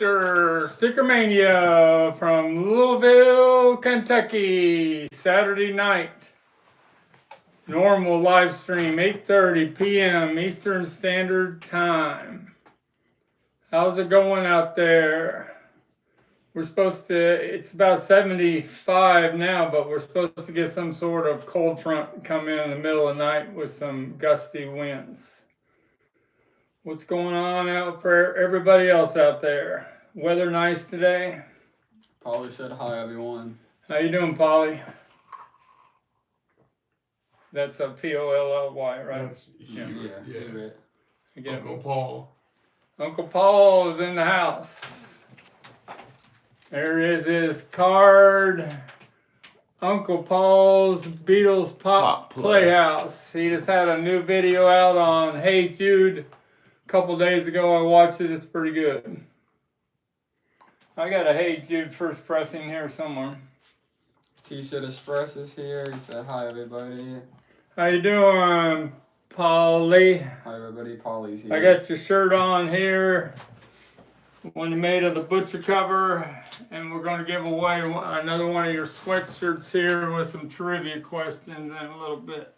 STICKERMANIA from Louisville, Kentucky, Saturday night. Normal live stream, 8:30 p.m. Eastern Standard Time. How's it going out there? We're supposed to, it's about 75 now, but we're supposed to get some sort of cold front come in the middle of the night with some gusty winds. What's going on out for everybody else out there? Weather nice today? Polly said hi, everyone. How you doing, Polly? That's a P-O-L-L-Y, right? That's, Yeah. Uncle Paul. Uncle Paul is in the house. There is his card. Uncle Paul's Beatles Pop Playhouse. He just had a new video out on Hey Jude a couple days ago. I watched it. It's pretty good. I got a Hey Jude first pressing here somewhere. T-shirt Express is here. He said hi, everybody. How you doing, Polly? Hi, everybody. Polly's here. I got your shirt on here. One you made of the butcher cover, and we're going to give away another one of your sweatshirts here with some trivia questions in a little bit.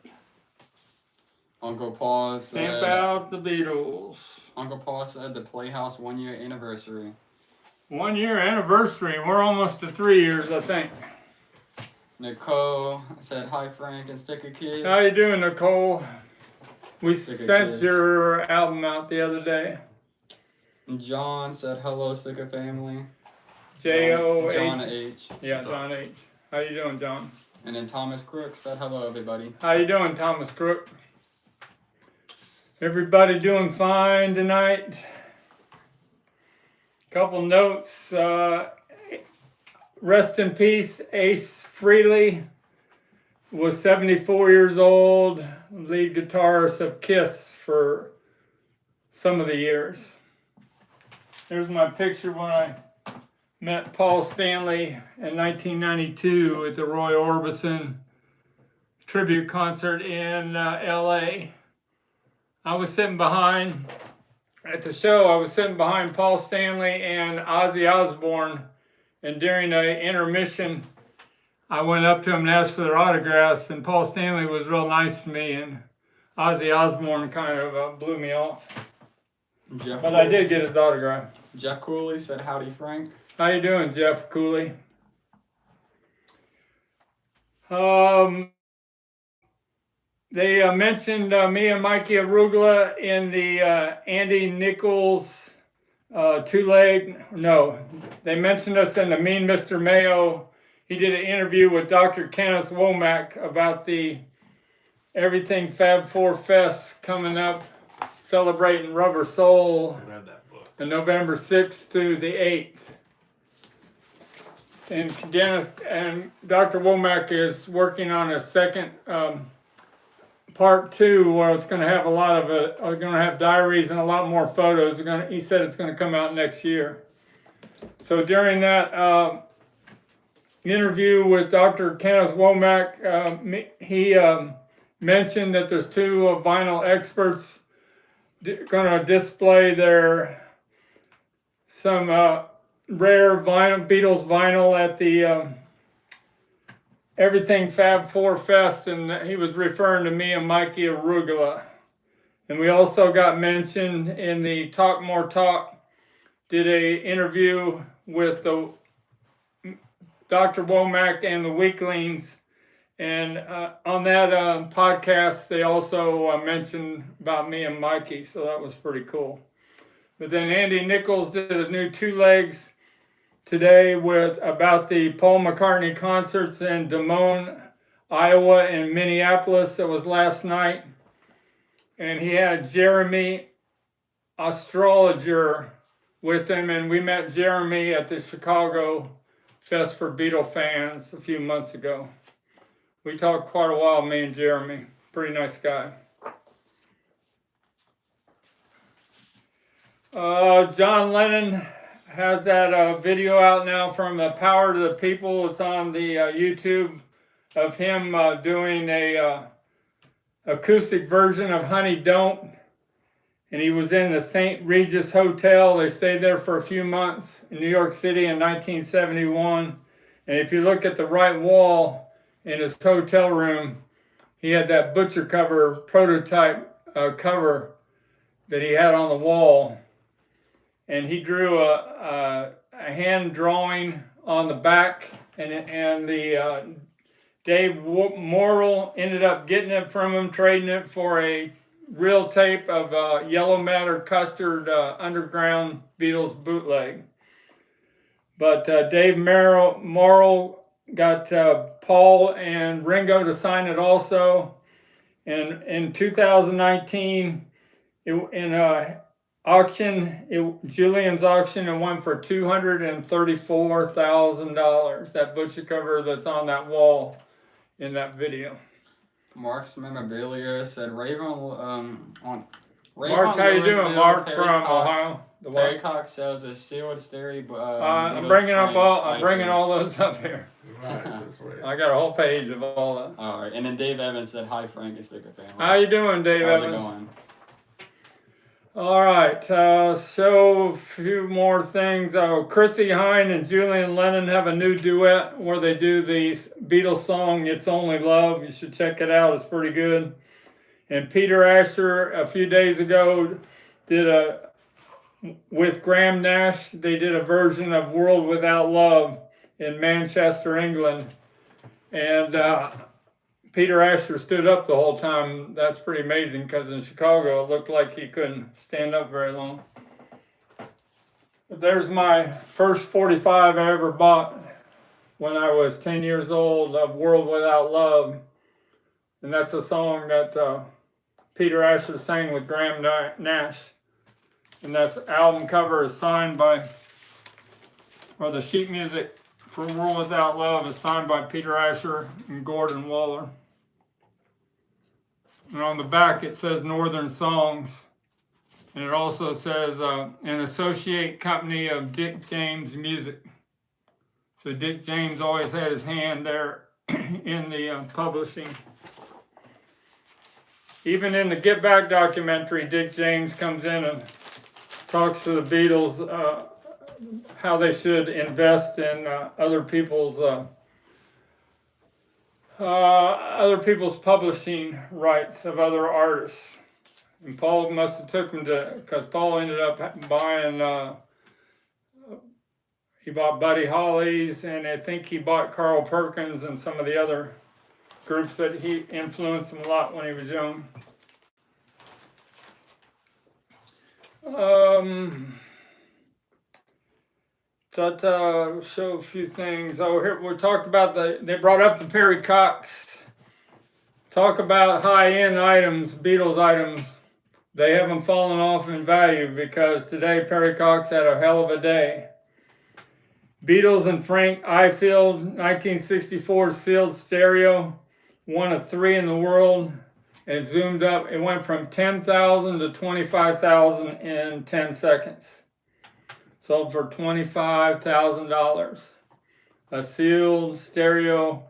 Uncle Paul said... Stamp out the Beatles. Uncle Paul said the Playhouse 1 year anniversary. 1 year anniversary. We're almost to 3 years, I think. Nicole said hi, Frank and Sticker Kid. How you doing, Nicole? We Sticker sent Kids. your album out the other day. John said hello, Sticker family. J-O-H. John H. Yeah, John H. How you doing, John? And then Thomas Crook said hello, everybody. How you doing, Thomas Crook? Everybody doing fine tonight? Couple notes. Rest in peace, Ace Frehley was 74 years old, lead guitarist of Kiss for some of the years. Here's my picture when I met Paul Stanley in 1992 at the Roy Orbison tribute concert in LA. I was sitting behind, at the show, I was sitting behind Paul Stanley and Ozzy Osbourne. And during the intermission, I went up to him and asked for their autographs, and Paul Stanley was real nice to me, and Ozzy Osbourne kind of blew me off. But I did get his autograph. Jeff Cooley said howdy, Frank. How you doing, Jeff Cooley? They mentioned me and Mikey Arugula in the Andy Nichols they mentioned us in the Mean Mr. Mayo. He did an interview with Dr. Kenneth Womack about the Everything Fab 4 Fest coming up, celebrating Rubber Soul, I read that book. on November 6th to the 8th. And Kenneth and Dr. Womack is working on a second part 2 where it's going to have a lot of it. We're going to have diaries and a lot more photos. He said it's going to come out next year. So during that interview with Dr. Kenneth Womack, he mentioned that there's 2 vinyl experts going to display some rare vinyl, Beatles vinyl at the Everything Fab 4 Fest, and he was referring to me and Mikey Arugula. And we also got mentioned in the Talk More Talk, did a interview with the Dr. Womack and the Weaklings. And on that podcast, they also mentioned about me and Mikey, so that was pretty cool. But then Andy Nichols did a new 2 legs today about the Paul McCartney concerts in Des Moines, Iowa, and Minneapolis. That was last night. And he had Jeremy Astrologer with him, and we met Jeremy at the Chicago Fest for Beatle fans a few months ago. We talked quite a while, me and Jeremy. Pretty nice guy. John Lennon has that video out now from the Power to the People. It's on the YouTube of him doing a acoustic version of Honey Don't. and he was in the St. Regis Hotel. They stayed there for a few months in New York City in 1971. And if you look at the right wall in his hotel room, he had that butcher cover prototype cover that he had on the wall. And he drew a hand drawing on the back, and the Dave Morrill ended up getting it from him, trading it for a real tape of Yellow Matter Custard Underground Beatles bootleg. But Dave Morrill got Paul and Ringo to sign it also. And in 2019, in Julian's auction, it went for $234,000. That butcher cover that's on that wall in that video. Mark's memorabilia said Raven on. Mark, how you doing, Mark Perry from Cox, Ohio? Perry Cox sells a sealed stereo. I'm bringing all those up here. Right, this way. I got a whole page of all that. All right, and then Dave Evans said, "Hi, Frank and Sticker family." How you doing, Dave How's Evans? it going? All right, so a few more things. Chrissy Hine and Julian Lennon have a new duet where they do the Beatles song "It's Only Love." You should check it out; it's pretty good. And Peter Asher a few days ago did with Graham Nash. They did a version of "World Without Love" in Manchester, England, and Peter Asher stood up the whole time. That's pretty amazing because in Chicago it looked like he couldn't stand up very long. But there's my first 45 I ever bought when I was 10 years old of "World Without Love." And that's a song that Peter Asher sang with Graham Nash. And that's album cover is signed by, or the sheet music for "World Without Love" is signed by Peter Asher and Gordon Waller. And on the back it says Northern Songs. And it also says an associate company of Dick James Music. So Dick James always had his hand there in the publishing. Even in the Get Back documentary, Dick James comes in and talks to the Beatles how they should invest in other people's publishing rights of other artists. And Paul must have took him to, because Paul ended up buying, he bought Buddy Holly's, and I think he bought Carl Perkins and some of the other groups that he influenced him a lot when he was young. Show a few things. Oh, here we talked about they brought up the Perry Cox. Talk about high-end items, Beatles items. They haven't fallen off in value because today Perry Cox had a hell of a day. Beatles and Frank Ifield, 1964 sealed stereo, one of 3 in the world. It zoomed up. It went from 10,000 to 25,000 in 10 seconds. Sold for $25,000. A sealed stereo,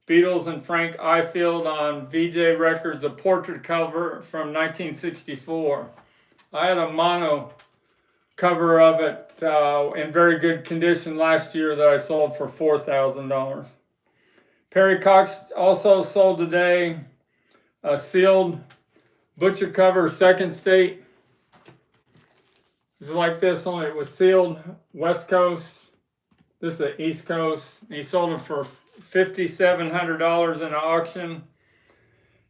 Beatles and Frank Ifield on VJ Records, a portrait cover from 1964. I had a mono cover of it in very good condition last year that I sold for $4,000. Perry Cox also sold today a sealed butcher cover, Second State. This is like this, only it was sealed West Coast. This is the East Coast. He sold it for $5,700 in an auction.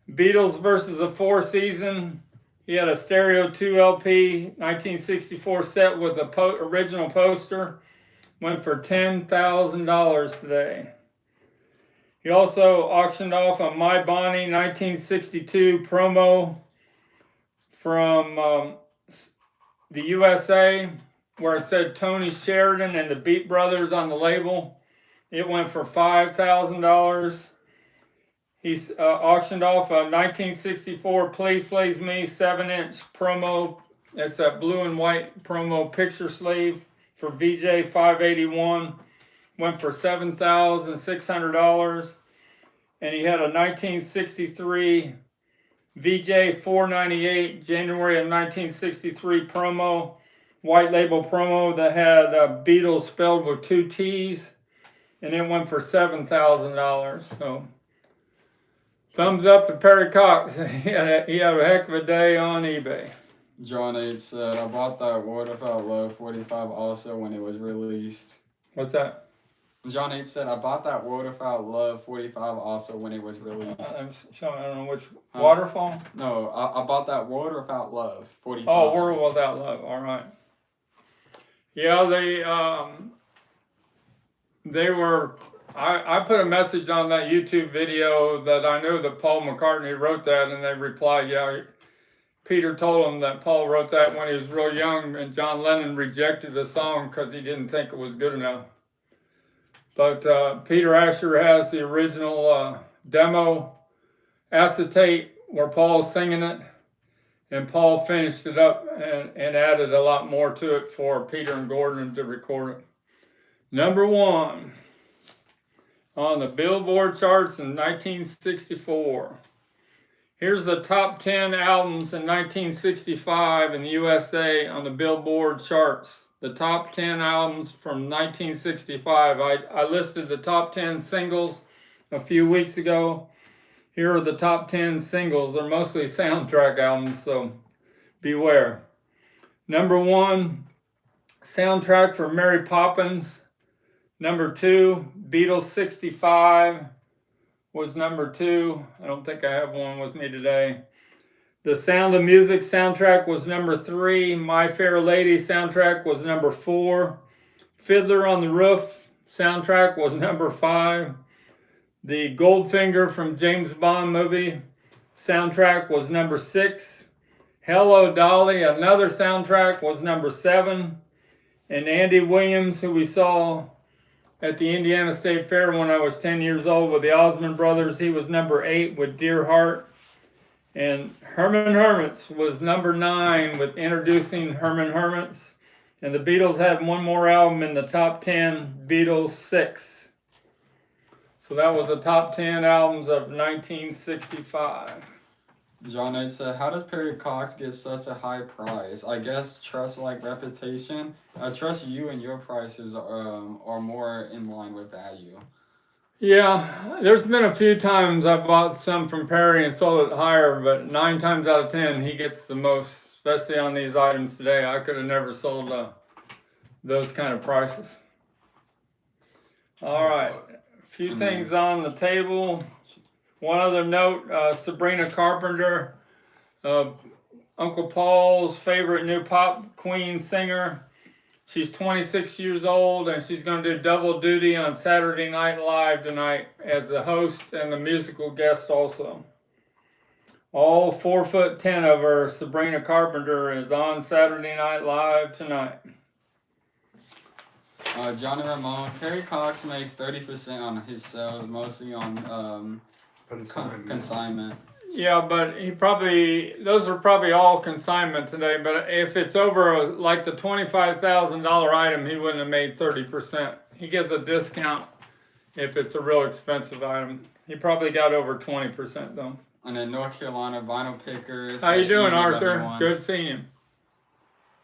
Beatles versus the Four Season. He had a stereo 2 LP 1964 set with the original poster. Went for $10,000 today. He also auctioned off a My Bonnie 1962 promo from the USA, where it said Tony Sheridan and the Beat Brothers on the label. It went for $5,000. He's auctioned off a 1964 Please Please Me 7-inch promo. It's a blue and white promo picture sleeve for VJ 581. Went for $7,600. And he had a 1963 VJ 498, January of 1963 promo, white label promo that had Beatles spelled with 2 T's, and it went for $7,000. So thumbs up to Perry Cox. He had a heck of a day on eBay. John H said, I bought that Waterfall Love 45 also when it was released. What's that? John H said, I bought that Waterfall Love 45 also when it was released. I don't know which Waterfall? No, I bought that Waterfall Love 45. Oh, World Without Love. All right. Yeah, they were. I put a message on that YouTube video that I know that Paul McCartney wrote that, and they replied, yeah. Peter told him that Paul wrote that when he was real young, and John Lennon rejected the song because he didn't think it was good enough. But Peter Asher has the original demo acetate where Paul's singing it, and Paul finished it up and added a lot more to it for Peter and Gordon to record it. Number 1 on the Billboard charts in 1964. Here's the top 10 albums in 1965 in the USA on the Billboard charts. The top 10 albums from 1965. I listed the top 10 singles a few weeks ago. Here are the top 10 singles. They're mostly soundtrack albums, so beware. Number 1, Soundtrack for Mary Poppins. Number 2, Beatles 65 was number 2. I don't think I have one with me today. The Sound of Music soundtrack was number 3. My Fair Lady soundtrack was number 4. Fiddler on the Roof soundtrack was number 5. The Goldfinger from James Bond movie soundtrack was number 6. Hello Dolly, another soundtrack, was number 7. And Andy Williams, who we saw at the Indiana State Fair when I was 10 years old with the Osmond Brothers, he was number 8 with Dear Heart. And Herman Hermits was number 9 with Introducing Herman Hermits. And the Beatles had one more album in the top 10, Beatles 6. So that was the top 10 albums of 1965. John H said, how does Perry Cox get such a high price? I guess trust like reputation. I trust you and your prices are more in line with value. Yeah, there's been a few times I've bought some from Perry and sold it higher, but 9 times out of 10 he gets the most, especially on these items today. I could have never sold those kind of prices. All right, a few things on the table. One other note, Sabrina Carpenter, Uncle Paul's favorite new pop queen singer. She's 26 years old, and she's going to do double duty on Saturday Night Live tonight as the host and the musical guest also. All 4'10" of her, Sabrina Carpenter, is on Saturday Night Live tonight. Johnny Ramone, Perry Cox makes 30% on his sales, mostly on consignment. Yeah, but those are probably all consignment today, but if it's over like the $25,000 item, he wouldn't have made 30%. He gives a discount if it's a real expensive item. He probably got over 20% though. And then North Carolina Vinyl Pickers. How you doing, Arthur? Good seeing you.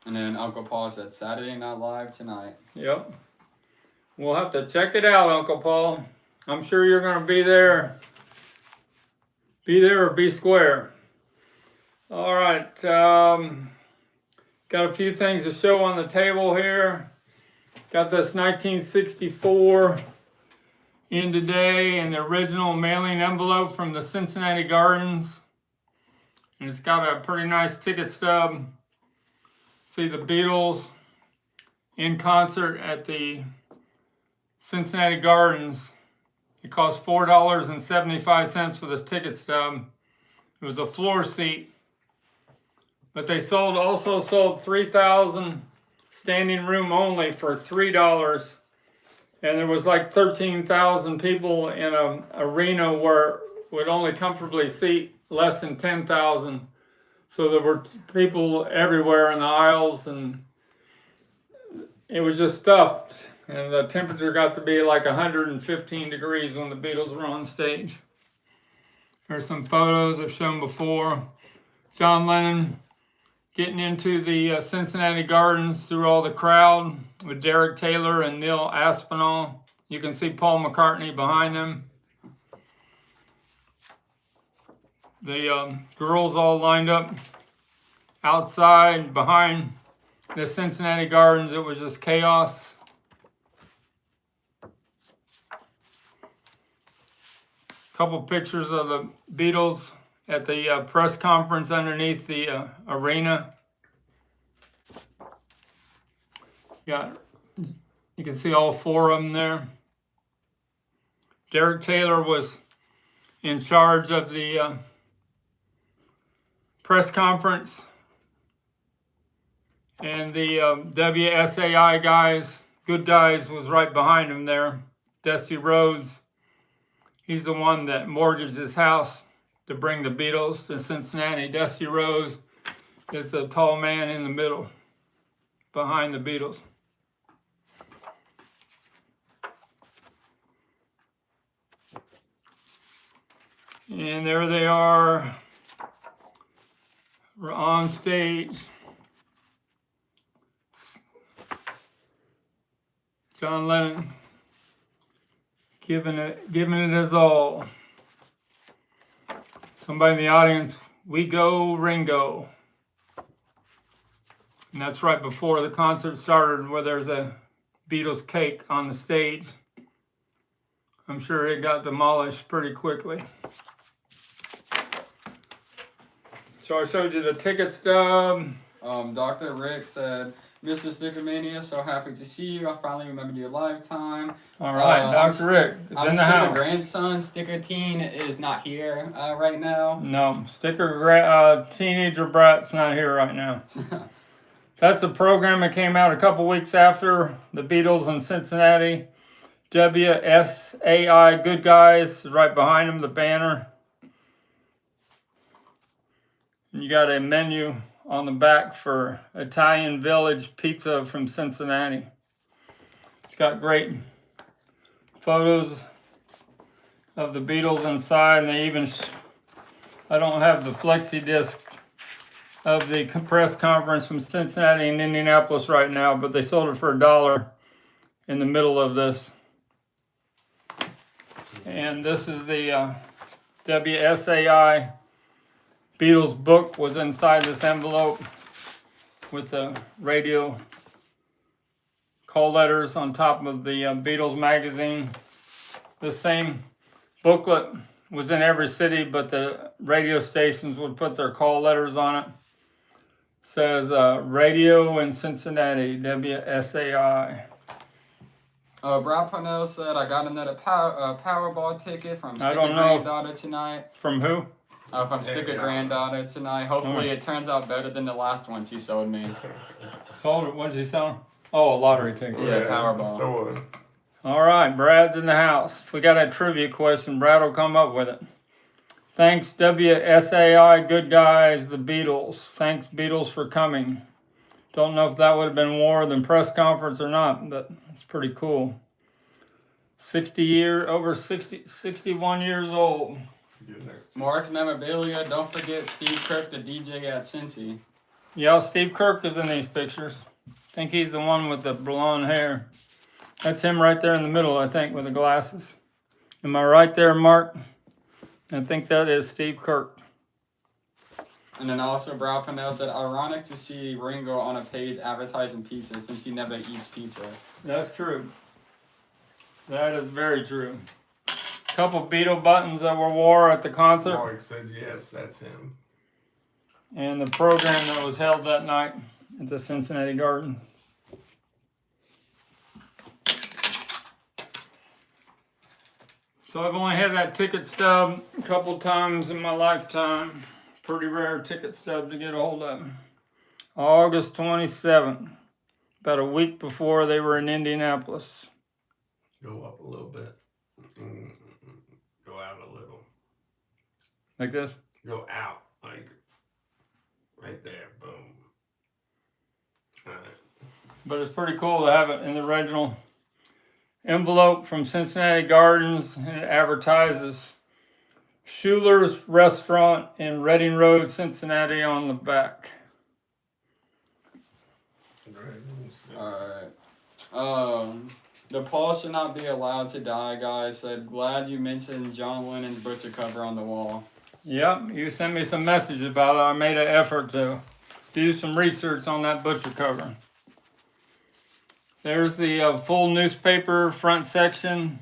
And then Uncle Paul said Saturday Night Live tonight. Yep. We'll have to check it out, Uncle Paul. I'm sure you're going to be there. Be there or be square. All right. Got a few things to show on the table here. Got this 1964 in today in the original mailing envelope from the Cincinnati Gardens. And it's got a pretty nice ticket stub. See the Beatles in concert at the Cincinnati Gardens. It cost $4.75 for this ticket stub. It was a floor seat. But they also sold 3,000 standing room only for $3. And there was like 13,000 people in an arena where it would only comfortably seat less than 10,000. So there were people everywhere in the aisles, and it was just stuffed. And the temperature got to be like 115 degrees when the Beatles were on stage. There's some photos I've shown before. John Lennon getting into the Cincinnati Gardens through all the crowd with Derek Taylor and Neil Aspinall. You can see Paul McCartney behind them. The girls all lined up outside behind the Cincinnati Gardens. It was just chaos. Couple pictures of the Beatles at the press conference underneath the arena. You can see all four of them there. Derek Taylor was in charge of the press conference, and the WSAI guys, good guys, was right behind him there. Dusty Rhodes, he's the one that mortgaged his house to bring the Beatles to Cincinnati. Dusty Rhodes is the tall man in the middle behind the Beatles. And there they are. We're on stage. John Lennon giving it his all. Somebody in the audience, "We go Ringo." And that's right before the concert started, where there's a Beatles cake on the stage. I'm sure it got demolished pretty quickly. So I showed you the ticket stub. Dr. Rick said, "Mr. Stickermania, so happy to see you. I finally remembered your lifetime." All right, Dr. Rick is in the house. Grandson, Sticker Teen, is not here right now. No, Sticker Teenager Brat's not here right now. That's a program that came out a couple weeks after the Beatles in Cincinnati. WSAI Good Guys is right behind them, the banner. And you got a menu on the back for Italian Village Pizza from Cincinnati. It's got great photos of the Beatles inside, and they even, I don't have the flexi disc of the press conference from Cincinnati and Indianapolis right now, but they sold it for $1 in the middle of this. And this is the WSAI Beatles book was inside this envelope with the radio call letters on top of the Beatles magazine. The same booklet was in every city, but the radio stations would put their call letters on it. It says radio in Cincinnati, WSAI. Brad Parnell said, "I got another Powerball ticket from Sticker don't know Granddaughter tonight." From who? From Sticker Granddaughter tonight. Hopefully it turns out better than the last one she sold me. Sold, what did she sell? Oh, a lottery ticket. Yeah, Powerball. So, All right, Brad's in the house. If we got a trivia question, Brad will come up with it. Thanks, WSAI Good Guys, the Beatles. Thanks, Beatles, for coming. Don't know if that would have been more than press conference or not, but it's pretty cool. 61 years old. Mark's memorabilia. Don't forget Steve Kirk, the DJ at Cincy. Yeah, Steve Kirk is in these pictures. I think he's the one with the blonde hair. That's him right there in the middle, I think, with the glasses. Am I right there, Mark? I think that is Steve Kirk. And then also, Brad Parnell said, "Ironic to see Ringo on a page advertising pizza since he never eats pizza." That's true. That is very true. Couple Beatle buttons that were wore at the concert. Mark said yes, that's him. And the program that was held that night at the Cincinnati Garden. So I've only had that ticket stub a couple times in my lifetime. Pretty rare ticket stub to get a hold of. August 27th, about a week before they were in Indianapolis. Go up a little bit. Go out a little. Like this? Go out, like right there. Boom. All right. But it's pretty cool to have it in the original envelope from Cincinnati Gardens, and it advertises Schuler's Restaurant in Reading Road, Cincinnati on the back. Alright. The Paul should not be allowed to die guy said, glad you mentioned John Lennon's butcher cover on the wall. Yep, you sent me some messages about it. I made an effort to do some research on that butcher cover. There's the full newspaper front section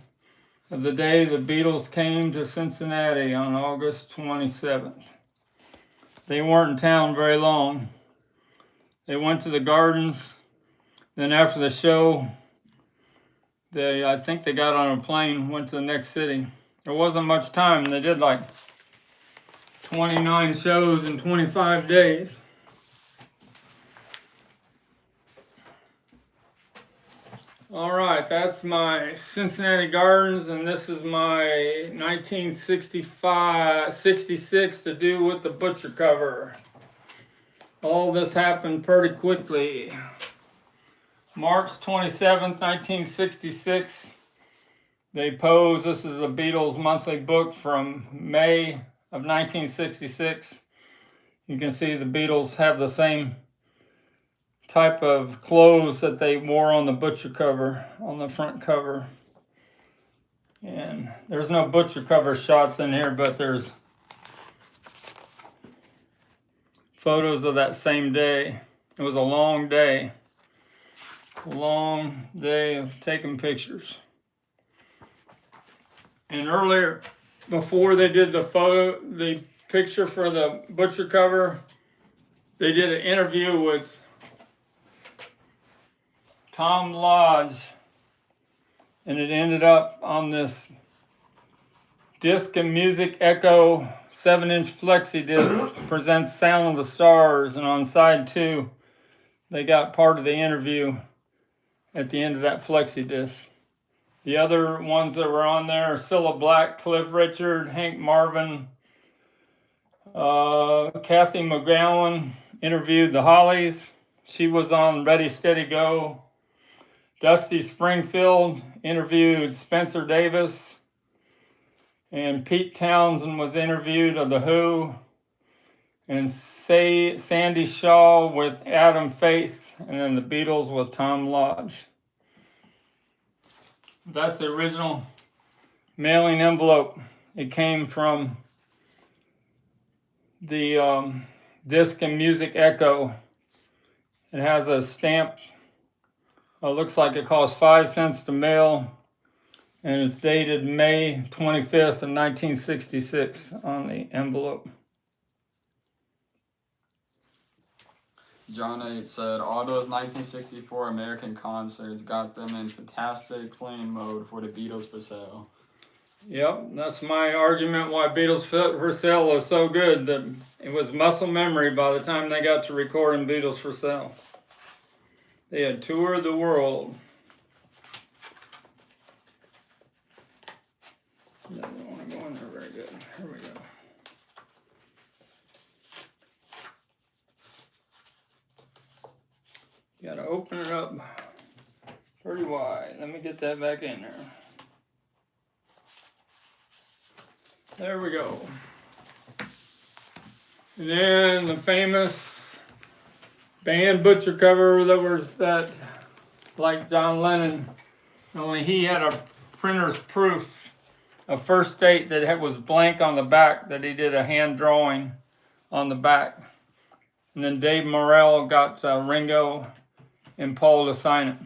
of the day the Beatles came to Cincinnati on August 27th. They weren't in town very long. They went to the gardens. Then after the show, I think they got on a plane, went to the next city. There wasn't much time. They did like 29 shows in 25 days. All right, that's my Cincinnati Gardens, and this is my 1966 to do with the butcher cover. All this happened pretty quickly. March 27th, 1966, they posed. This is the Beatles monthly book from May of 1966. You can see the Beatles have the same type of clothes that they wore on the butcher cover, on the front cover. And there's no butcher cover shots in here, but there's photos of that same day. It was a long day. A long day of taking pictures. And earlier, before they did the picture for the butcher cover, they did an interview with Tom Lodge, and it ended up on this Disc and Music Echo 7-inch flexi disc presents Sound of the Stars, and on side 2 they got part of the interview at the end of that flexi disc. The other ones that were on there are Cilla Black, Cliff Richard, Hank Marvin, Kathy McGowan interviewed the Hollies. She was on Ready, Steady, Go. Dusty Springfield interviewed Spencer Davis. And Pete Townsend was interviewed of The Who. And Sandy Shaw with Adam Faith. And then the Beatles with Tom Lodge. That's the original mailing envelope. It came from the Disc and Music Echo. It has a stamp. It looks like it costs 5 cents to mail. And it's dated May 25th of 1966 on the envelope. John 8 said, all those 1964 American concerts got them in fantastic playing mode for the Beatles for sale. Yep, that's my argument why Beatles for Sale was so good, that it was muscle memory by the time they got to recording Beatles for Sale. They had toured the world. I don't want to go in there very good. Here we go. You gotta open it up pretty wide. Let me get that back in there. There we go. And then the famous band butcher cover that like John Lennon, only he had a printer's proof, a first date that was blank on the back, that he did a hand drawing on the back. And then Dave Morrell got Ringo and Paul to sign it.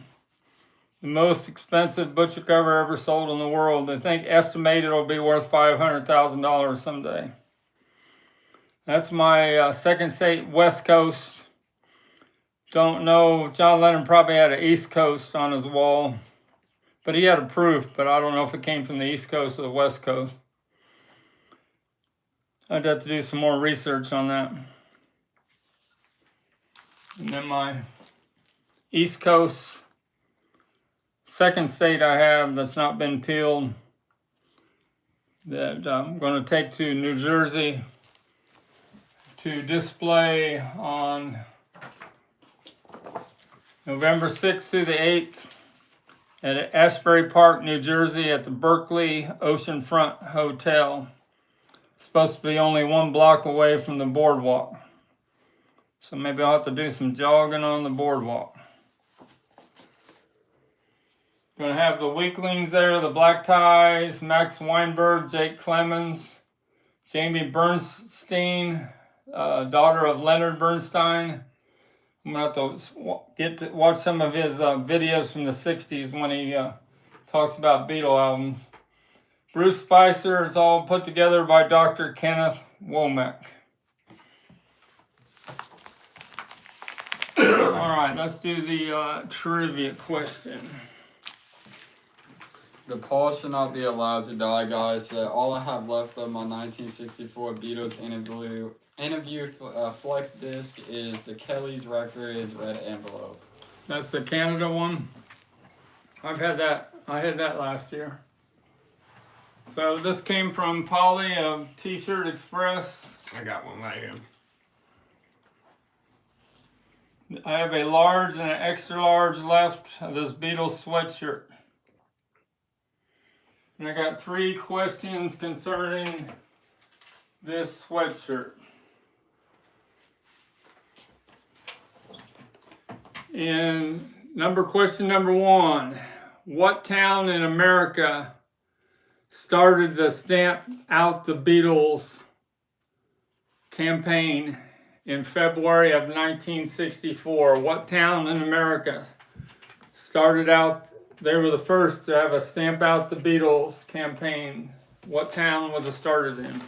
The most expensive butcher cover ever sold in the world. I think estimated it'll be worth $500,000 someday. That's my second state, West Coast. Don't know, John Lennon probably had an East Coast on his wall. But he had a proof, but I don't know if it came from the East Coast or the West Coast. I'd have to do some more research on that. And then my East Coast, second state I have that's not been peeled, that I'm going to take to New Jersey to display on November 6th through the 8th at Asbury Park, New Jersey at the Berkeley Oceanfront Hotel. supposed to be only 1 block away from the boardwalk. So maybe I'll have to do some jogging on the boardwalk. Gonna have the weaklings there, the Black Ties, Max Weinberg, Jake Clemens, Jamie Bernstein, daughter of Leonard Bernstein. I'm gonna have to get to watch some of his videos from the 60s when he talks about Beatle albums. Bruce Spicer is all put together by Dr. Kenneth Womack. All right, let's do the trivia question. The Paul should not be allowed to die, guys. All I have left of my 1964 Beatles interview flex disc is the Kelly's Records red envelope. That's the Canada one. I've had that. I had that last year. So this came from Polly of T-Shirt Express. I got one right here. I have a large and an extra large left of this Beatles sweatshirt. And I got 3 questions concerning this sweatshirt. And question number 1. What town in America started the Stamp Out the Beatles campaign in February of 1964? What town in America started out? They were the first to have a Stamp Out the Beatles campaign. What town was it started in?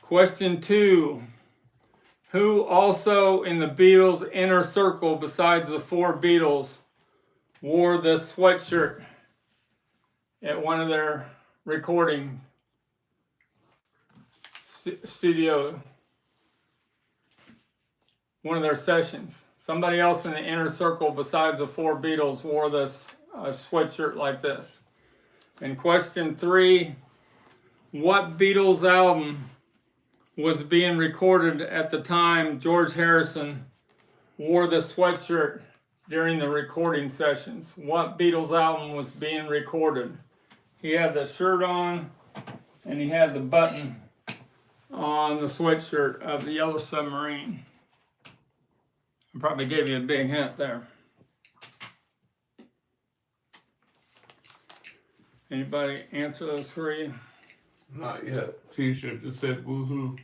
Question 2. Who also in the Beatles' inner circle, besides the 4 Beatles, wore this sweatshirt at one of their recording studio, one of their sessions? Somebody else in the inner circle besides the 4 Beatles wore this sweatshirt like this. And question 3, what Beatles album was being recorded at the time George Harrison wore the sweatshirt during the recording sessions? What Beatles album was being recorded? He had the shirt on and he had the button on the sweatshirt of the Yellow Submarine. I probably gave you a big hint there. Anybody answer those 3? Not yet. T-shirt just said woohoo.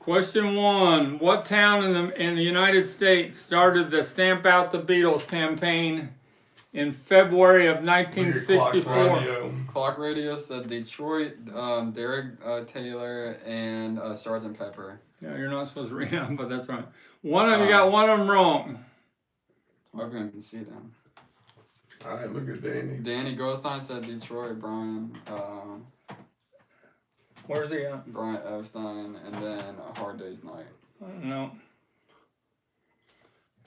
Question 1. What town in the United States started the Stamp Out the Beatles campaign in February of 1964? Clock Radio said Detroit, Derek Taylor, and Sgt. Pepper. Yeah, you're not supposed to read them, but that's right. One of you got one of them wrong. I can see them. All right, look at Danny. Danny Goldstein said Detroit. Brian. Where's he at? Brian Epstein, and then A Hard Day's Night. No.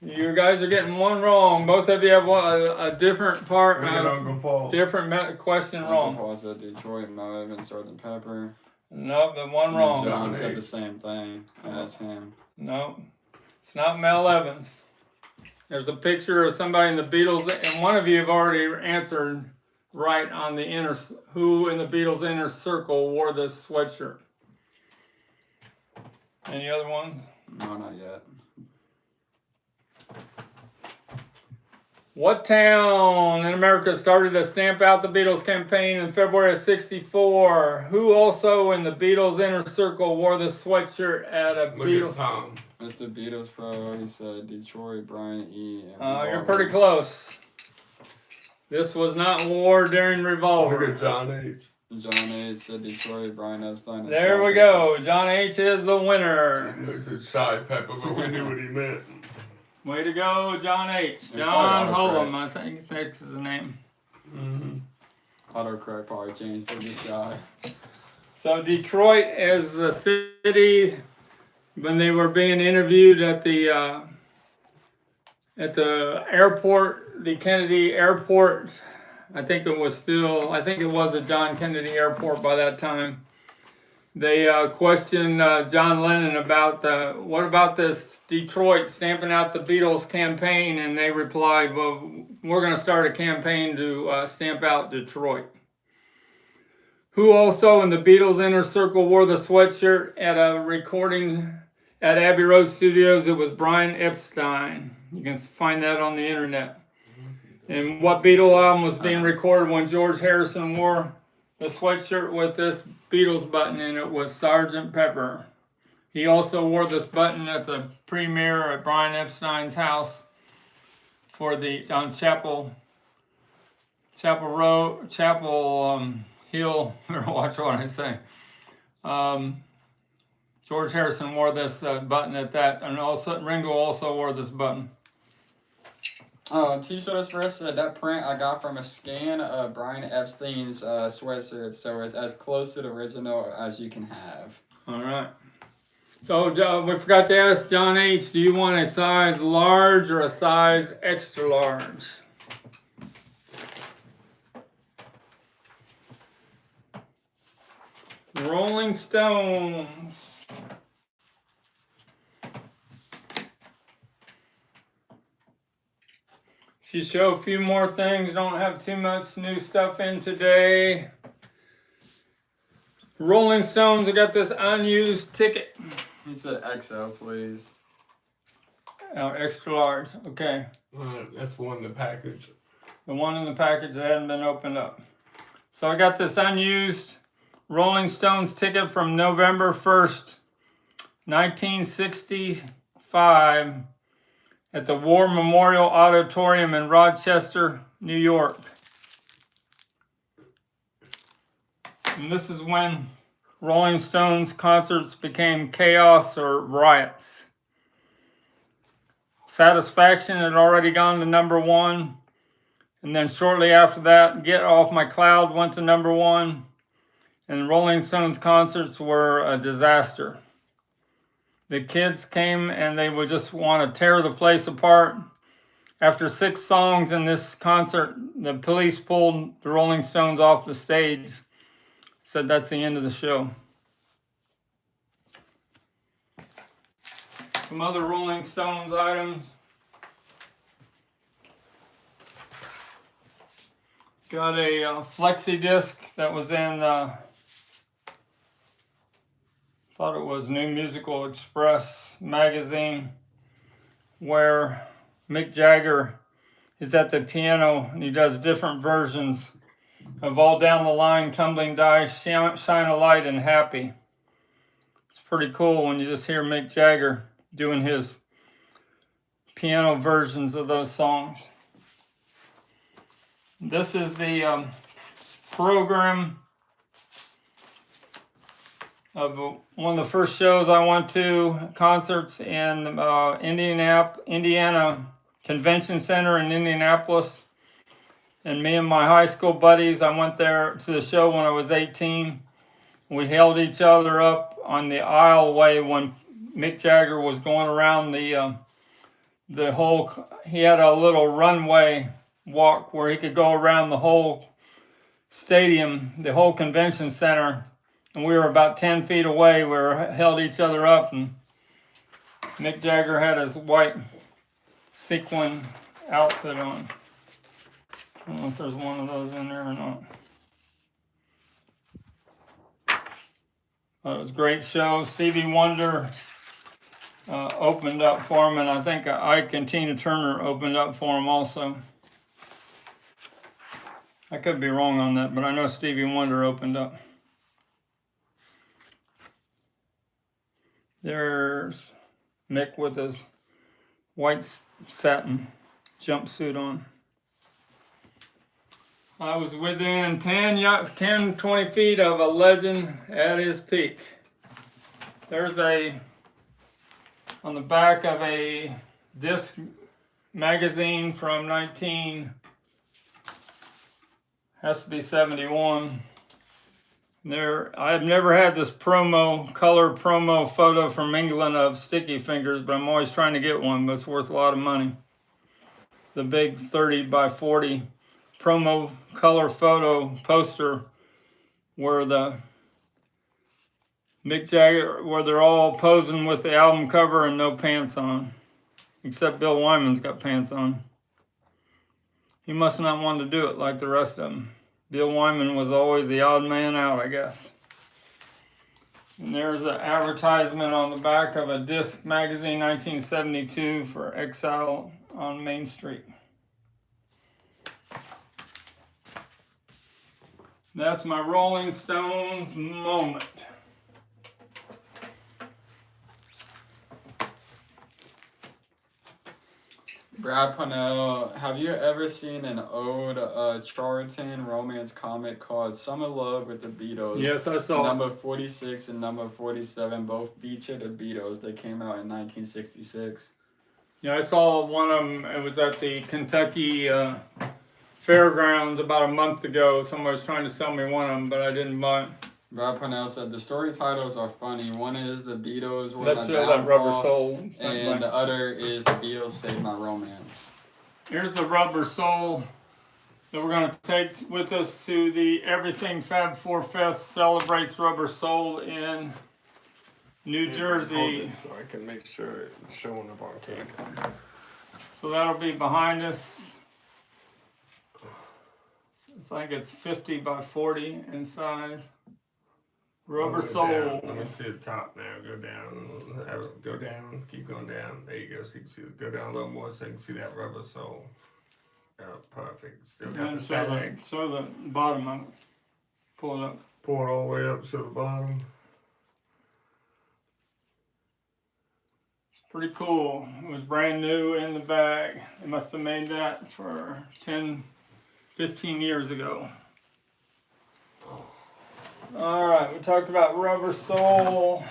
You guys are getting one wrong. Both of you have a different part. Look at Uncle Paul. Different question wrong. Uncle Paul said Detroit, Moab, and Sgt. Pepper. Nope, but one wrong. John said the same thing as him. Nope. It's not Mel Evans. There's a picture of somebody in the Beatles, and one of you have already answered right on the who in the Beatles' inner circle wore this sweatshirt. Any other ones? No, not yet. What town in America started the Stamp Out the Beatles campaign in February of '64? Who also in the Beatles' inner circle wore this sweatshirt at a Look Beatles? at Tom. Mr. Beatles Pro, he said Detroit, Brian E. You're pretty close. This was not war during Revolver. Look at John H. John H. said Detroit, Brian Epstein. There we go. John H. is the winner. He said Shy Pepper, but we knew what he meant. Way to go, John H. It's John probably Hullum, I think that's the name. Mm-hmm. Autocorrect probably changed to be Shy. So Detroit is the city when they were being interviewed at the airport, the Kennedy Airport. I think it was a John Kennedy Airport by that time. They questioned John Lennon about what about this Detroit Stamping Out the Beatles campaign, and they replied, well, we're going to start a campaign to stamp out Detroit. Who also in the Beatles Inner Circle wore the sweatshirt at a recording at Abbey Road Studios? It was Brian Epstein. You can find that on the internet. And what Beatle album was being recorded when George Harrison wore the sweatshirt with this Beatles button in it? Was Sgt. Pepper. He also wore this button at the premiere at Brian Epstein's house for the on Chapel Hill. Watch what I say. George Harrison wore this button at that, and also Ringo also wore this button. T-shirt express that print I got from a scan of Brian Epstein's sweatshirt, so it's as close to the original as you can have. All right. So we forgot to ask John H. Do you want a size large or a size extra large? Rolling Stones. If you show a few more things, don't have too much new stuff in today. Rolling Stones, I got this unused ticket. He said XL, please. Oh, extra large, okay. That's one in the package. The one in the package that hadn't been opened up. So I got this unused Rolling Stones ticket from November 1st, 1965 at the War Memorial Auditorium in Rochester, New York. And this is when Rolling Stones concerts became chaos or riots. Satisfaction had already gone to #1. And then shortly after that, Get Off My Cloud went to #1. And Rolling Stones concerts were a disaster. The kids came and they would just want to tear the place apart. After 6 songs in this concert, the police pulled the Rolling Stones off the stage. Said that's the end of the show. Some other Rolling Stones items. Got a flexi disc that was in, thought it was New Musical Express magazine, where Mick Jagger is at the piano and he does different versions of All Down the Line, Tumbling Dice, Shine a Light, and Happy. It's pretty cool when you just hear Mick Jagger doing his piano versions of those songs. This is the program of one of the first shows I went to, concerts in Indiana Convention Center in Indianapolis. And me and my high school buddies, I went there to the show when I was 18. We held each other up on the aisleway when Mick Jagger was going around the whole, he had a little runway walk where he could go around the whole stadium, the whole convention center. And we were about 10 feet away. We held each other up, and Mick Jagger had his white sequin outfit on. I don't know if there's one of those in there or not. It was a great show. Stevie Wonder opened up for him, and I think Ike and Tina Turner opened up for him also. I could be wrong on that, but I know Stevie Wonder opened up. There's Mick with his white satin jumpsuit on. I was within 10, 20 feet of a legend at his peak. There's on the back of a disc magazine from 71. I've never had this color promo photo from England of Sticky Fingers, but I'm always trying to get one, but it's worth a lot of money. The big 30 by 40 promo color photo poster where the Mick Jagger, where they're all posing with the album cover and no pants on, except Bill Wyman's got pants on. He must not want to do it like the rest of them Bill Wyman was always the odd man out, I guess. And there's an advertisement on the back of a disc magazine, 1972, for Exile on Main Street. That's my Rolling Stones moment. Brad Pannell, have you ever seen an old Charlton romance comic called Summer Love with the Beatles? Yes, I saw Number 46 and number 47 both feature the Beatles. They came out in 1966. Yeah, I saw one of them. It was at the Kentucky Fairgrounds about a month ago. Somebody was trying to sell me one of them, but I didn't buy it. Brad Pannell said the story titles are funny. One is The Beatles Were Let's My show that Rubber Downfall, Soul. and the other is The Beatles Saved My Romance. Here's the Rubber Soul that we're going to take with us to the Everything Fab 4 Fest celebrates Rubber Soul in New Hold Jersey. this so I can make sure it's showing up on camera. So that'll be behind us. I think it's 50 by 40 in size. Rubber Soul. Down. Let me see the top now. Go down. Go down. Keep going down. There you go. So you can see. Go down a little more so you can see that Rubber Soul. Oh, perfect. Still got And the tag. show the bottom of it. Pull it up. Pour it all the way up to the bottom. It's pretty cool. It was brand new in the bag. They must have made that for 10, 15 years ago. All right, we talked about Rubber Soul.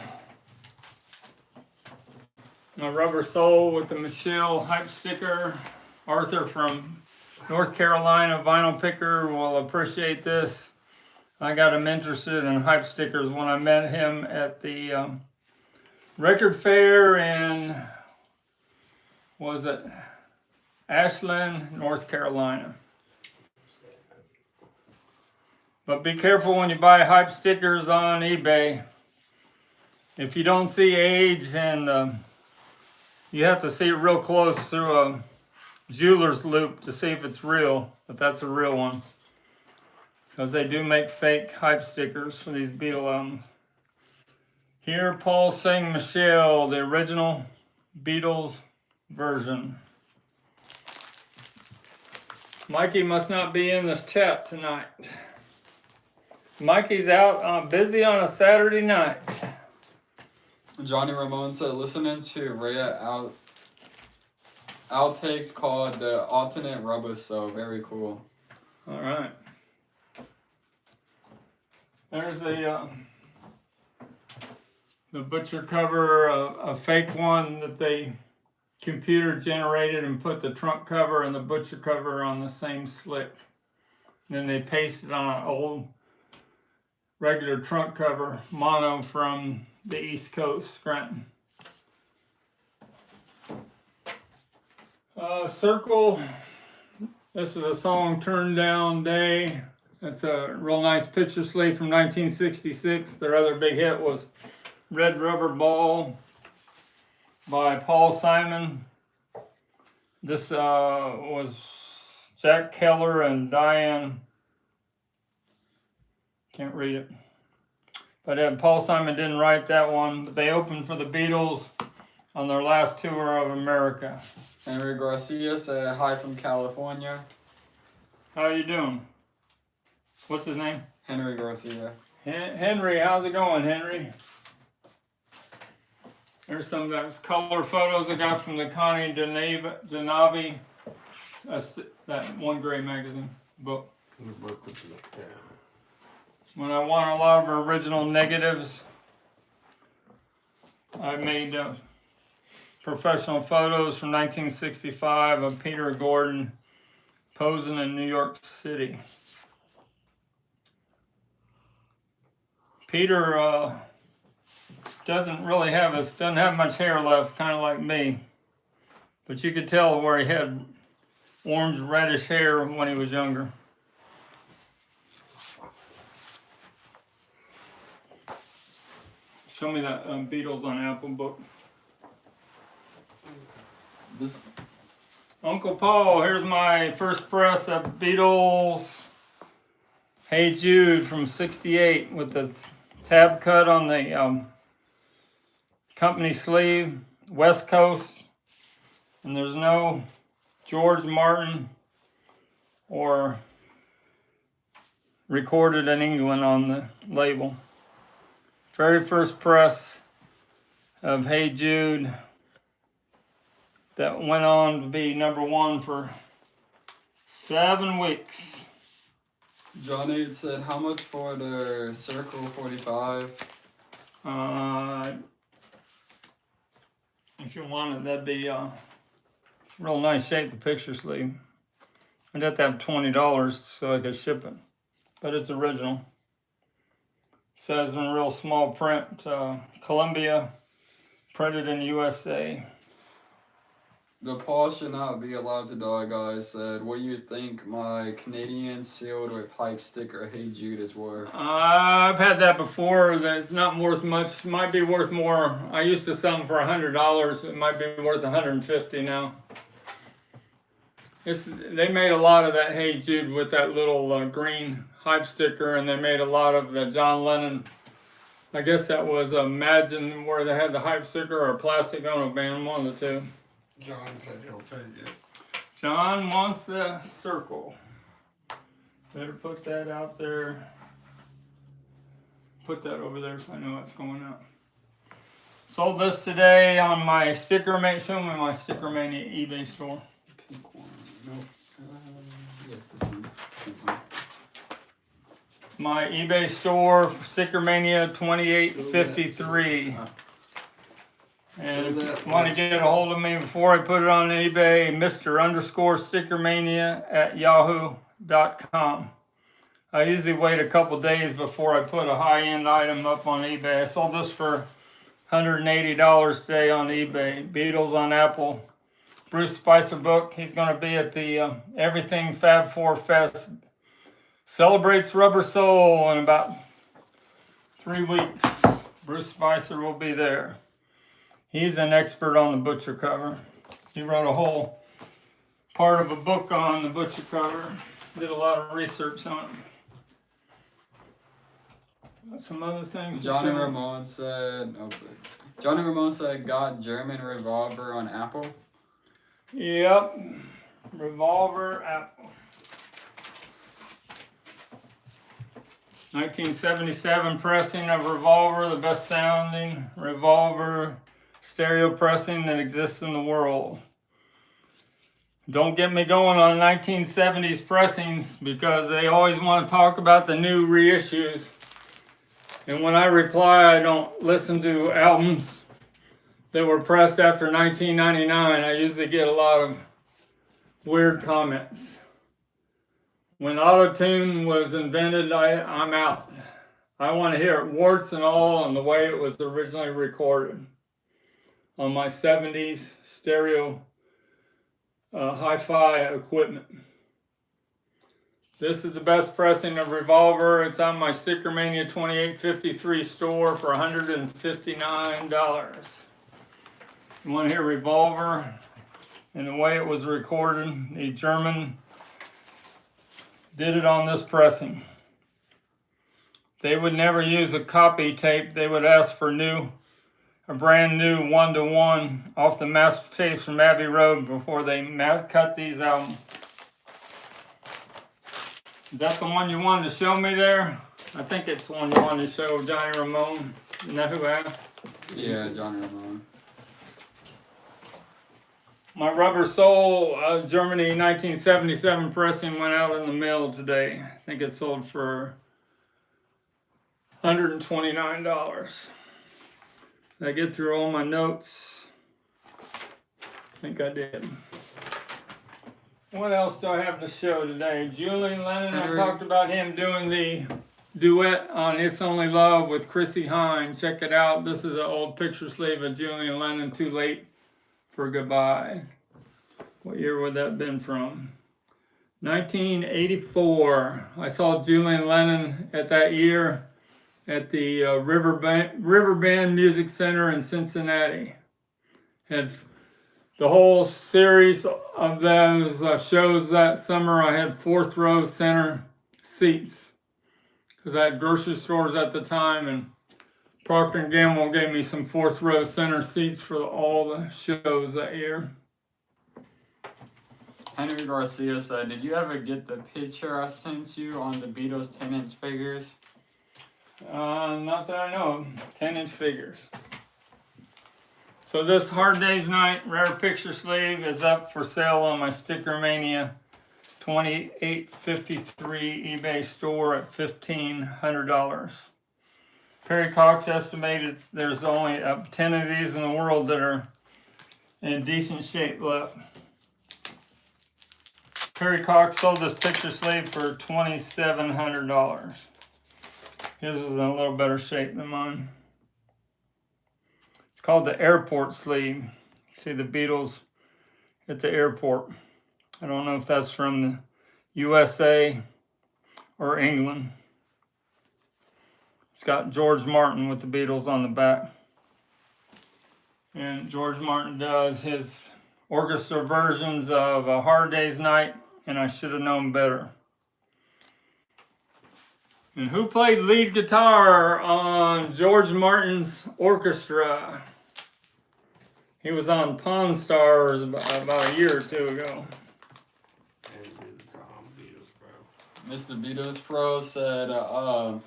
My Rubber Soul with the Michelle hype sticker. Arthur from North Carolina, vinyl picker, will appreciate this. I got him interested in hype stickers when I met him at the record fair in, was it Ashland, North Carolina. But be careful when you buy hype stickers on eBay. If you don't see age, and you have to see it real close through a jeweler's loop to see if it's real, if that's a real one. Because they do make fake hype stickers for these Beatle albums. Here, Paul Sing Michelle, the original Beatles version. Mikey must not be in this chat tonight. Mikey's out busy on a Saturday night. Johnny Ramone said, listening to Rhea outtakes called The Alternate Rubber Soul. Very cool. All right. There's the butcher cover, a fake one that they computer generated and put the trunk cover and the butcher cover on the same slick. Then they pasted on an old regular trunk cover, mono from the East Coast, Scranton. Circle, this is a song, Turn Down Day. That's a real nice picture sleeve from 1966. Their other big hit was Red Rubber Ball by Paul Simon. This was Jack Keller and Diane, can't read it. But Paul Simon didn't write that one, but they opened for the Beatles on their last tour of America. Henry Garcia said, hi from California. How you doing? What's his name? Henry Garcia. Henry, how's it going, Henry? There's some of those color photos I got from the Connie Genavi, that One Gray magazine book. The book with the, yeah. When I want a lot of original negatives, I made professional photos from 1965 of Peter Gordon posing in New York City. Peter doesn't have much hair left, kind of like me. But you could tell where he had orange reddish hair when he was younger. Show me that Beatles on Apple book. This Uncle Paul, here's my first press of Beatles Hey Jude from '68 with the tab cut on the company sleeve, West Coast, and there's no George Martin or recorded in England on the label. Very first press of Hey Jude that went on to be #1 for 7 weeks. John 8 said, how much for the Circle 45? If you want it, that'd be it's a real nice shape, the picture sleeve. I'd have to have $20 so I could ship it, but it's original. Says in real small print, Columbia, printed in USA. The paw should not be allowed to die, guys. Said, what do you think my Canadian sealed with pipe sticker Hey Jude is worth? I've had that before. That's not worth much. Might be worth more. I used to sell them for $100. It might be worth $150 now. They made a lot of that Hey Jude with that little green hype sticker, and they made a lot of the John Lennon. I guess that was Imagine, where they had the hype sticker, or Plastic Ono Band, one of the two. John said he'll take it. John wants the Circle. Better put that out there. Put that over there so I know what's going out. Sold this today on my STICKERMANIA. Show me my STICKERMANIA eBay store. Pink one. Nope. Yes, this one. Pink one. My eBay store, STICKERMANIA 2853. And if you want to get a hold of me before I put it on eBay, Mr._STICKERMANIA@yahoo.com. I usually wait a couple days before I put a high-end item up on eBay. I sold this for $180 today on eBay. Beatles on Apple. Bruce Spicer book. He's going to be at the Everything Fab 4 Fest. Celebrates Rubber Soul in about 3 weeks. Bruce Spicer will be there. He's an expert on the butcher cover. He wrote a whole part of a book on the butcher cover. Did a lot of research on it. Got some other things. Johnny Ramone said, Johnny Ramone said, got German Revolver on Apple. Yep. Revolver, Apple. 1977 pressing of Revolver, the best sounding Revolver stereo pressing that exists in the world. Don't get me going on 1970s pressings, because they always want to talk about the new reissues. And when I reply, I don't listen to albums that were pressed after 1999. I usually get a lot of weird comments. When auto-tune was invented, I'm out. I want to hear it warts and all and the way it was originally recorded on my 70s stereo hi-fi equipment. This is the best pressing of Revolver. It's on my STICKERMANIA 2853 store for $159. You want to hear Revolver and the way it was recorded? The German did it on this pressing. They would never use a copy tape. They would ask for a brand new 1-to-1 off the master tapes from Abbey Road before they cut these albums. Is that the one you wanted to show me there? I think it's the one you wanted to show, Johnny Ramone. Isn't that who asked? Yeah, Johnny Ramone. My Rubber Soul Germany 1977 pressing went out in the mail today. I think it sold for $129. Did I get through all my notes? I think I did. What else do I have to show today? Julian Lennon, I talked about him doing the duet on It's Only Love with Chrissie Hynde. Check it out. This is an old picture sleeve of Julian Lennon, Too Late for Goodbye. What year would that have been from? 1984. I saw Julian Lennon at that year at the Riverbend Music Center in Cincinnati. Had the whole series of those shows that summer. I had 4th row center seats. because I had grocery stores at the time, and Procter & Gamble gave me some fourth row center seats for all the shows that year. Henry Garcia said, did you ever get the picture I sent you on the Beatles 10-inch figures? Not that I know of. 10-inch figures. So this Hard Day's Night rare picture sleeve is up for sale on my STICKERMANIA 2853 eBay store at $1,500. Perry Cox estimated there's only 10 of these in the world that are in decent shape left. Perry Cox sold this picture sleeve for $2,700. His was in a little better shape than mine. It's called the airport sleeve. You see the Beatles at the airport. I don't know if that's from the USA or England. It's got George Martin with the Beatles on the back. And George Martin does his orchestra versions of A Hard Day's Night and I Should Have Known Better. And who played lead guitar on George Martin's orchestra? He was on Pawn Stars about a year or two ago. Mr. Beatles Pro said, I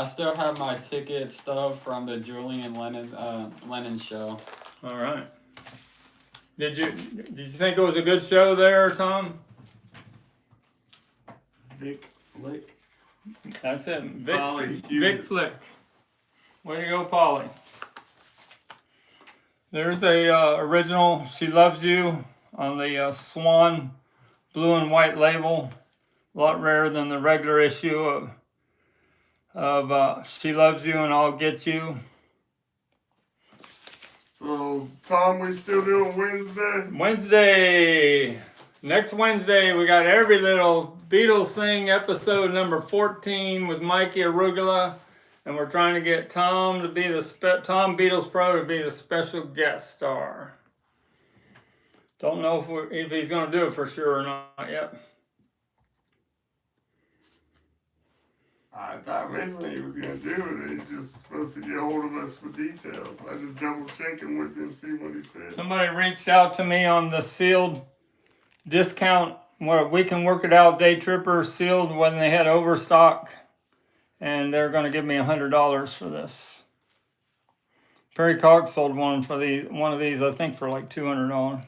still have my ticket stub from the Julian Lennon show. All right. Did you think it was a good show there, Tom? Vic Flick. That's it. Polly, Vic Flick. Way to go, Polly. There's a original She Loves You on the Swan blue and white label. A lot rarer than the regular issue of She Loves You and I'll Get You. So, Tom, we still doing Wednesday? Wednesday. Next Wednesday, we got Every Little Beatles Thing, episode number 14 with Mikey Arugula. And we're trying to get Tom to be Tom Beatles Pro to be the special guest star. Don't know if he's going to do it for sure or not yet. I thought originally he was going to do it. He just supposed to get a hold of us for details. I just double checking with him, see what he said. Somebody reached out to me on the sealed discount where we can work it out day tripper sealed when they had overstock. And they're going to give me $100 for this. Perry Cox sold one of these, I think, for like $200.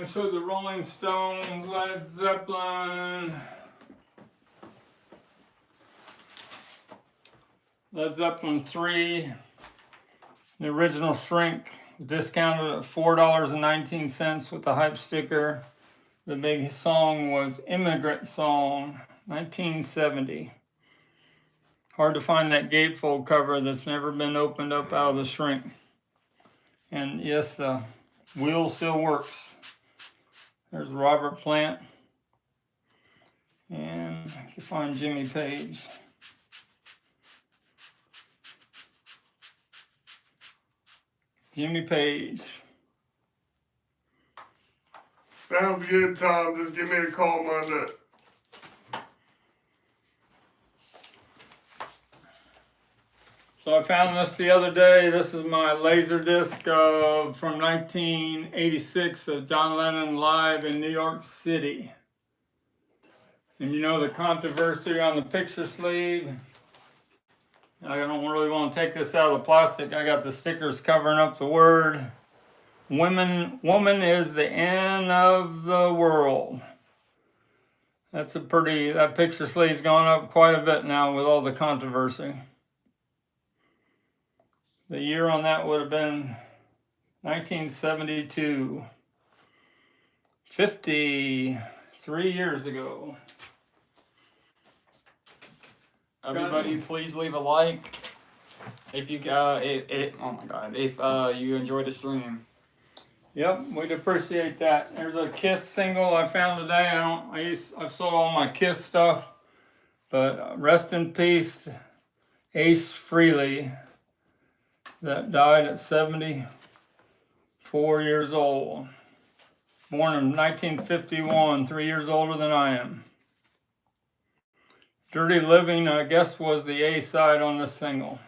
Shows the Rolling Stones, Led Zeppelin. Led Zeppelin 3. The original shrink. Discounted at $4.19 with the hype sticker. The big song was Immigrant Song, 1970. Hard to find that gatefold cover that's never been opened up out of the shrink. And yes, the wheel still works. There's Robert Plant. And you find Jimmy Page. Jimmy Page. Sounds good, Tom. Just give me a call Monday. So I found this the other day. This is my laser disc from 1986 of John Lennon live in New York City. And you know the controversy on the picture sleeve. I don't really want to take this out of the plastic. I got the stickers covering up the word. Woman is the end of the world. That picture sleeve's gone up quite a bit now with all the controversy. The year on that would have been 1972. 53 years ago. Everybody, please leave a like if you if you enjoyed the stream. Yep, we'd appreciate that. There's a Kiss single I found today. I've sold all my Kiss stuff, but rest in peace, Ace Frehley, that died at 74 years old. born in 1951, 3 years older than I am. Dirty Living, I guess, was the A side on this single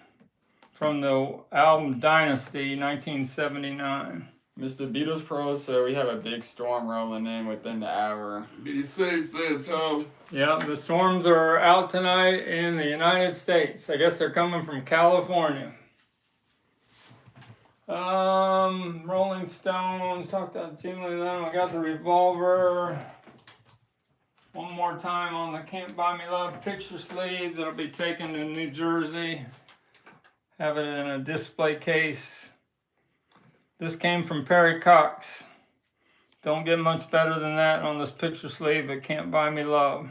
from the album Dynasty, 1979. Mr. Beatles Pro said we have a big storm rolling in within the hour. Be safe there, Tom. Yeah, the storms are out tonight in the United States. I guess they're coming from California. Rolling Stones, talked about Julie Lennon. I got the Revolver. One more time on the Can't Buy Me Love picture sleeve that'll be taken to New Jersey. Have it in a display case. This came from Perry Cox. Don't get much better than that on this picture sleeve. It Can't Buy Me Love.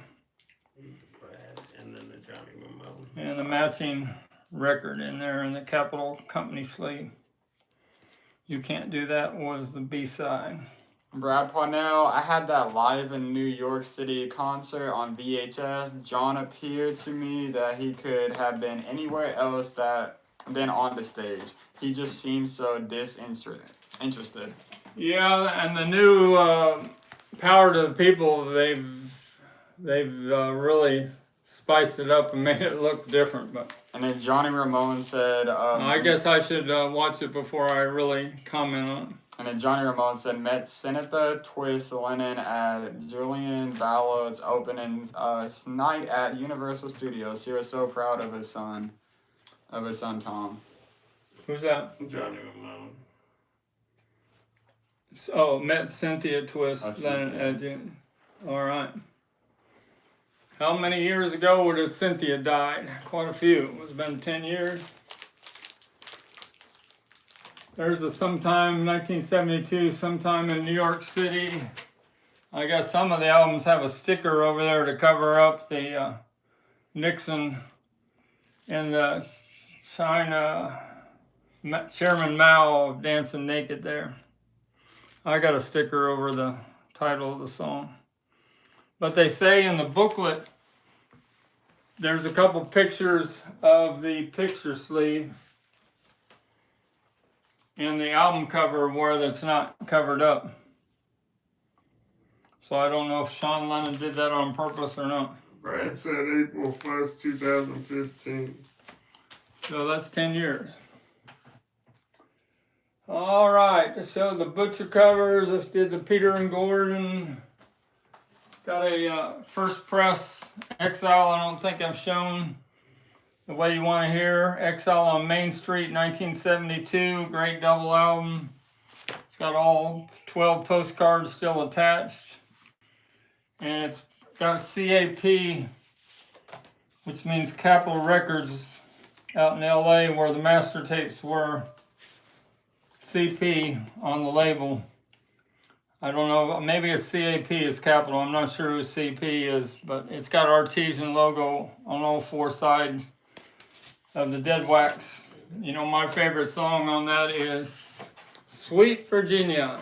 And then the Johnny Ramone. And the matching record in there in the Capitol Company sleeve. You Can't Do That was the B-side. Brad Parnell, I had that live in New York City concert on VHS. John appeared to me that he could have been anywhere else than on the stage. He just seemed so disinterested. Yeah, and the new Power to the People, they've really spiced it up and made it look different. But And then Johnny Ramone said... I guess I should watch it before I really comment on it. And then Johnny Ramone said, met Seneca Twist Lennon at Julian Ballot's opening night at Universal Studios. He was so proud of his son Tom. Who's that? Johnny Ramone. Oh, met Cynthia Twist. Cynthia. All right. How many years ago would have Cynthia died? Quite a few. It's been 10 years. There's a sometime 1972, sometime in New York City. I guess some of the albums have a sticker over there to cover up the Nixon and the China Chairman Mao dancing naked there. I got a sticker over the title of the song. But they say in the booklet, there's a couple pictures of the picture sleeve and the album cover where that's not covered up. So I don't know if Sean Lennon did that on purpose or not. Brad said April 1st, 2015. So that's 10 years. All right, so the Butcher covers. Let's did the Peter and Gordon. Got a first press Exile. I don't think I've shown the way you want to hear. Exile on Main Street, 1972. Great double album. It's got all 12 postcards still attached. And it's got CAP, which means Capitol Records out in LA where the master tapes were. CP on the label. I don't know, maybe it's CAP is Capitol. I'm not sure who CP is, but it's got Artesian logo on all four sides of the Dead Wax. You know, my favorite song on that is Sweet Virginia.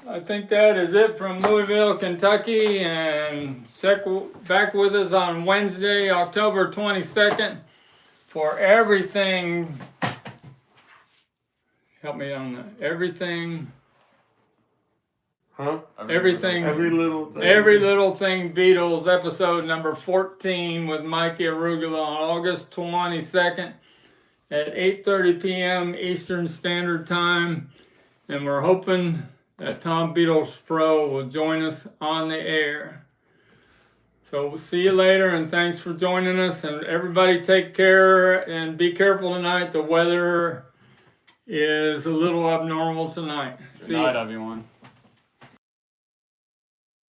I think that is it from Louisville, Kentucky, and check back with us on Wednesday, October 22nd for everything. Help me on that. Everything. Huh? Everything. Every little thing. Every Little Thing Beatles, episode number 14 with Mikey Arugula on August 22nd at 8:30 p.m. Eastern Standard Time. And we're hoping that Tom Beatles Pro will join us on the air. So we'll see you later, and thanks for joining us. And everybody take care and be careful tonight. The weather is a little abnormal tonight. Good night, everyone.